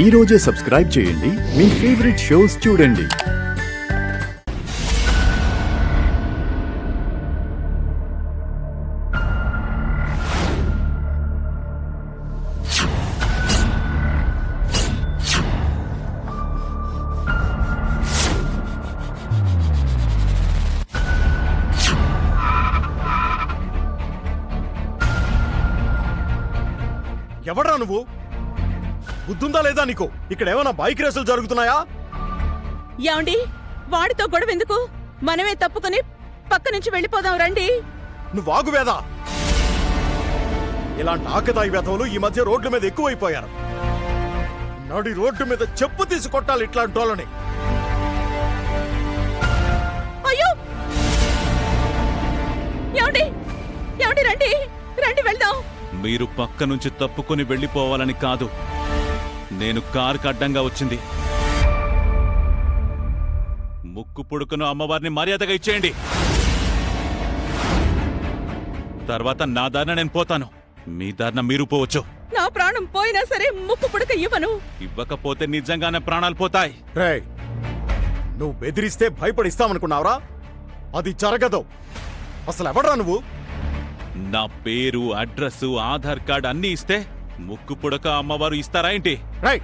ఈ రోజే సబ్స్క్రైబ్ చేయండి, మీ ఫేవరెట్ షోస్ చూడండి. ఎవడ్రా నువ్వు? బుద్ధుందా లేదా నీకు? ఇక్కడ ఏమైనా బైక్ రేసులు జరుగుతున్నాయా? యాండి, వాడితో గొడవ ఎందుకు? మనమే తప్పుకొని పక్క నుంచి వెళ్ళిపోదాం రండి. నువ్వు ఆగు వేదా. ఇలాంటి ఆకతాయి వేధవులు ఈ మధ్య రోడ్ల మీద ఎక్కువైపోయారు. నడి రోడ్డు మీద చెప్పు తీసి కొట్టాలి ఇట్లాంటి వాళ్ళని. అయ్యో యాండి, యాండి రండి, రండి వెళ్దాం. మీరు పక్క నుంచి తప్పుకొని వెళ్ళిపోవాలని కాదు, నేను కారుకు అడ్డంగా వచ్చింది. ముక్కు పుడుకును అమ్మవారిని మర్యాదగా ఇచ్చేయండి. తర్వాత నా దారిన నేను పోతాను, మీ దారిన మీరు పోవచ్చు. నా ప్రాణం పోయినా సరే ముక్కు పుడక ఇవ్వను. ఇవ్వకపోతే నిజంగానే ప్రాణాలు పోతాయి. రేయ్, నువ్వు బెదిరిస్తే భయపడిస్తామనుకున్నావురా? అది జరగదు. అసలు ఎవడ్రా నువ్వు? నా పేరు, అడ్రస్, ఆధార్ కార్డ్ అన్నీ ఇస్తే ముక్కు పుడక అమ్మవారు ఇస్తారా ఏంటి? రేయ్,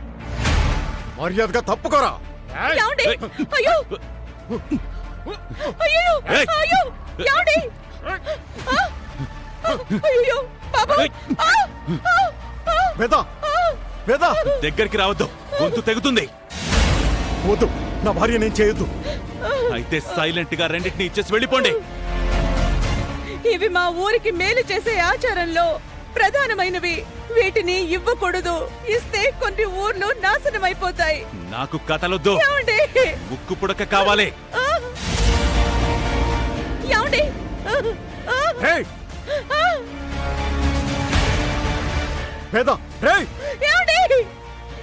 మర్యాదగా తప్పుకోరా. యాండి, అయ్యో అయ్యో అయ్యో యాండి, అయ్యో బాబు, వేదా, వేదా, దగ్గరికి రావద్దు, గొంతు తెగుతుంది. వద్దు, నా భార్య నేను చేయొద్దు. అయితే సైలెంట్ గా రెండింటిని ఇచ్చేసి వెళ్ళిపోండి. ఇవి మా ఊరికి మేలు చేసే ఆచారంలో ప్రధానమైనవి. వీటిని ఇవ్వకూడదు. ఇస్తే కొన్ని ఊర్లు నాశనమైపోతాయి. నాకు కథలొద్దు, యాండి, ముక్కు పుడక కావాలి. యాండి, రేయ్, వేదా, రేయ్, యాండి,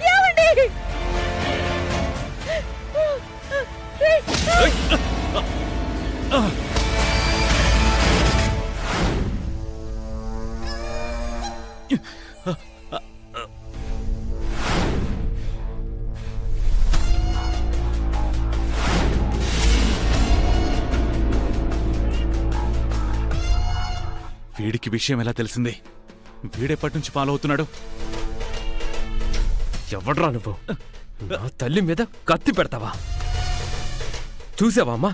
యాండి. వీడికి విషయం ఎలా తెలిసింది? వీడెప్పటి నుంచి ఫాలో అవుతున్నాడు? ఎవడ్రా నువ్వు? నా తల్లి మీద కత్తి పెడతావా? చూసావా అమ్మా,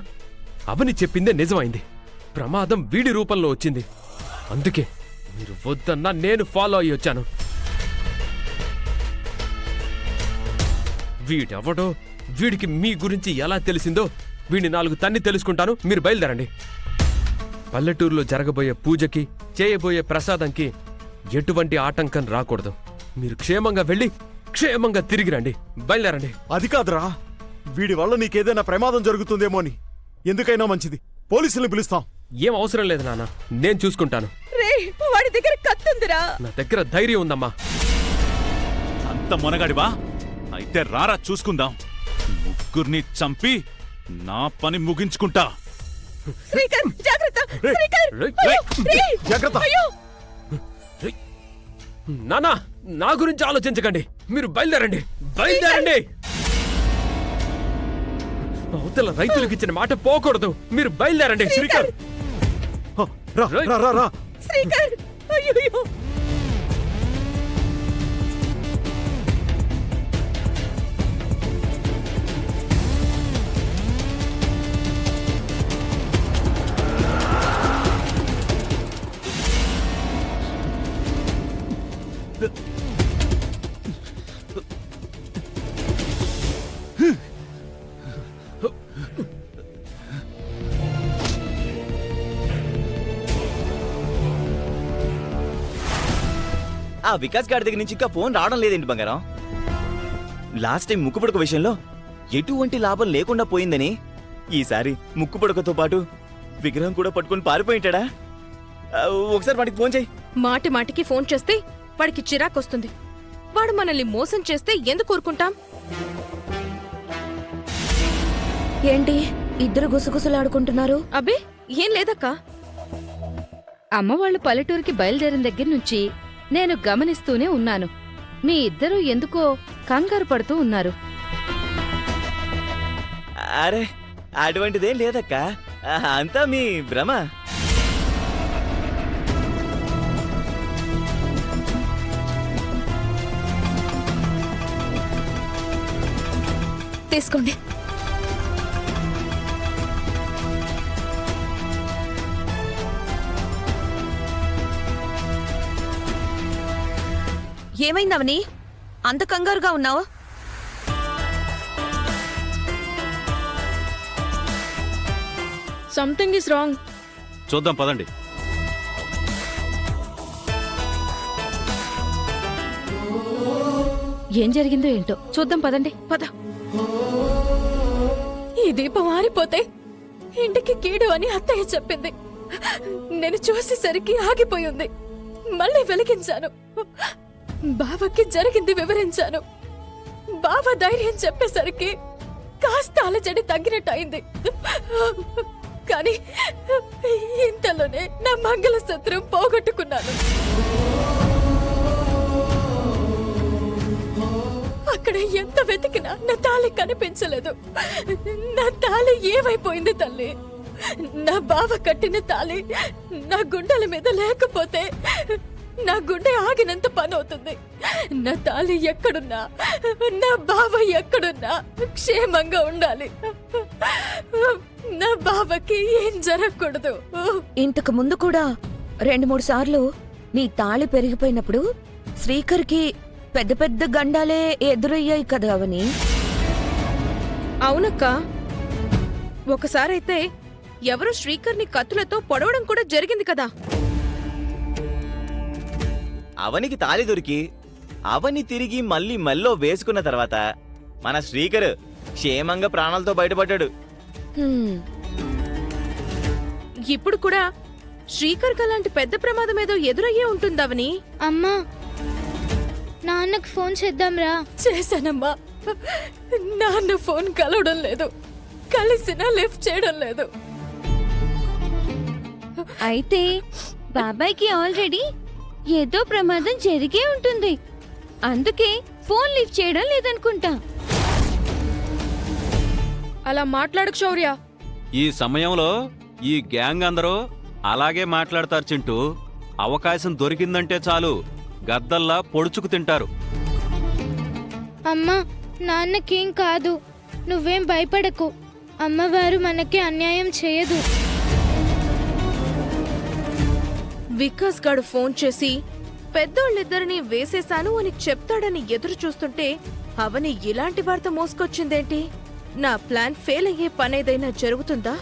అవని చెప్పిందే నిజమైంది. ప్రమాదం వీడి రూపంలో వచ్చింది. అందుకే మీరు వద్దన్నా నేను ఫాలో అయ్యి వచ్చాను. వీడెవడో, వీడికి మీ గురించి ఎలా తెలిసిందో వీడిని 4 తన్ని తెలుసుకుంటాను. మీరు బయలుదేరండి. పల్లెటూరులో జరగబోయే పూజకి, చేయబోయే ప్రసాదంకి ఎటువంటి ఆటంకం రాకూడదు. మీరు క్షేమంగా వెళ్ళి క్షేమంగా తిరిగి రండి. బయలుదేరండి. అది కాదురా, వీడి వల్ల నీకేదైనా ప్రమాదం జరుగుతుందేమో అని. ఎందుకైనా మంచిది, పోలీసుల్ని పిలుస్తాం. ఏం అవసరం లేదు నాన్న, నేను చూసుకుంటాను. రే, వాడి దగ్గర కత్తుందిరా. నా దగ్గర ధైర్యం ఉందమ్మా. అంత మొనగాడివా? అయితే రారా చూసుకుందాం. ముగ్గురిని చంపి నా పని ముగించుకుంటా. శ్రీకర్, జాగ్రత్త! శ్రీకర్, రేయ్, అయ్యో, రే, జాగ్రత్త. అయ్యో. నానా, నా గురించి ఆలోచించకండి. మీరు బయలుదేరండి, బయలుదేరండి. అవతల రైతులకు ఇచ్చిన మాట పోకూడదు. మీరు బయలుదేరండి. శ్రీకర్, రా, రా, రా, రా. శ్రీకర్, అయ్యో. ఆ వికాస్ గారి దగ్గర నుంచి ఇంకా ఫోన్ రావడం లేదేంటి బంగారం? లాస్ట్ టైం ముక్కు పుడక విషయంలో ఎటువంటి లాభం లేకుండా పోయిందని ఈసారి ముక్కు పుడకతో పాటు విగ్రహం కూడా పట్టుకుని పారిపోయింటాడా? ఒకసారి వాడికి ఫోన్ చేయి. మాటి మాటికి ఫోన్ చేస్తే వాడికి చిరాకొస్తుంది. వాడు మనల్ని మోసం చేస్తే ఎందుకు ఊరుకుంటాం? ఏంటి ఇద్దరు గుసగుసలాడుకుంటున్నారు? అబ్బే ఏం లేదక్కా. అమ్మ వాళ్ళు పల్లెటూరుకి బయలుదేరిన దగ్గర నుంచి నేను గమనిస్తూనే ఉన్నాను. మీ ఇద్దరూ ఎందుకో కంగారు పడుతూ ఉన్నారు. అరే అటువంటిదేం లేదక్క, అంతా మీ భ్రమ. తీసుకోండి. ఏమైందవని అంత కంగారుగా ఉన్నావు? Something is wrong. చూద్దాం పదండి. ఏం జరిగిందో ఏంటో చూద్దాం పదండి. పద. ఈ దీపం ఆరిపోతే ఇంటికి కీడు అని అత్తయ్య చెప్పింది. నేను చూసేసరికి ఆగిపోయి ఉంది. మళ్ళీ వెలిగించాను. బావకి జరిగింది వివరించాను. బావ ధైర్యం చెప్పేసరికి కాస్త అలజడి తగ్గినట్టు అయింది. కానీ ఇంతలోనే నా మంగళసూత్రం పోగొట్టుకున్నాను. అక్కడ ఎంత వెతికినా నా తాళి కనిపించలేదు. నా తాళి ఏమైపోయింది తల్లి? నా బావ కట్టిన తాళి నా గుండెల మీద లేకపోతే నా గుండె ఆగినంత పని అవుతుంది. నా తాళి ఎక్కడున్నా, నా బావ ఎక్కడున్నా క్షేమంగా ఉండాలి. నా బావకి ఏం జరగకూడదు. ఇంతకు ముందు కూడా 2-3 సార్లు నీ తాళి పెరిగిపోయినప్పుడు శ్రీకర్కి పెద్ద పెద్ద గండాలే ఎదురయ్యాయి కదా అవని. అవునక్క, ఒకసారైతే ఎవరో శ్రీకర్ని కత్తులతో పొడవడం కూడా జరిగింది కదా. అవనికి తాళి దొరికి అవని తిరిగి మళ్ళీ మల్లో వేసుకున్న తర్వాత మన శ్రీకర్ క్షేమంగా ప్రాణాలతో బయటపడ్డాడు. హ్మ్, ఇప్పుడు కూడా శ్రీకర్ అలాంటి పెద్ద ప్రమాదం ఏదో ఎదురయ్యే ఉంటుందవని. అమ్మా, నాన్నకు ఫోన్ చేద్దాంరా. చేశానమ్మా. నాన్న ఫోన్ కలవడం లేదు, కలిసినా లిఫ్ట్ చేయడం లేదు. అయితే బాబాయ్కి ఆల్రెడీ ఏదో ప్రమాదం జరిగే ఉంటుంది, అందుకే ఫోన్ లిఫ్ట్ చేయడం లేదనుకుంటా. అలా మాట్లాడకు శౌర్య. ఈ సమయంలో ఈ గ్యాంగ్ అందరూ అలాగే మాట్లాడతారు చింటూ. అవకాశం దొరికిందంటే చాలు గద్దల్లా పొడుచుకు తింటారు. అమ్మా, నాన్నకేం కాదు, నువ్వేం భయపడకు. అమ్మవారు మనకి అన్యాయం చేయదు. వికాస్ గాడు ఫోన్ చేసి పెద్దోళ్ళిద్దరిని వేసేశాను అని చెప్తాడని ఎదురు చూస్తుంటే అవని ఇలాంటి వార్త మోసుకొచ్చిందేంటి? నా ప్లాన్ ఫెయిల్ అయ్యే పనేదైనా జరుగుతుందా?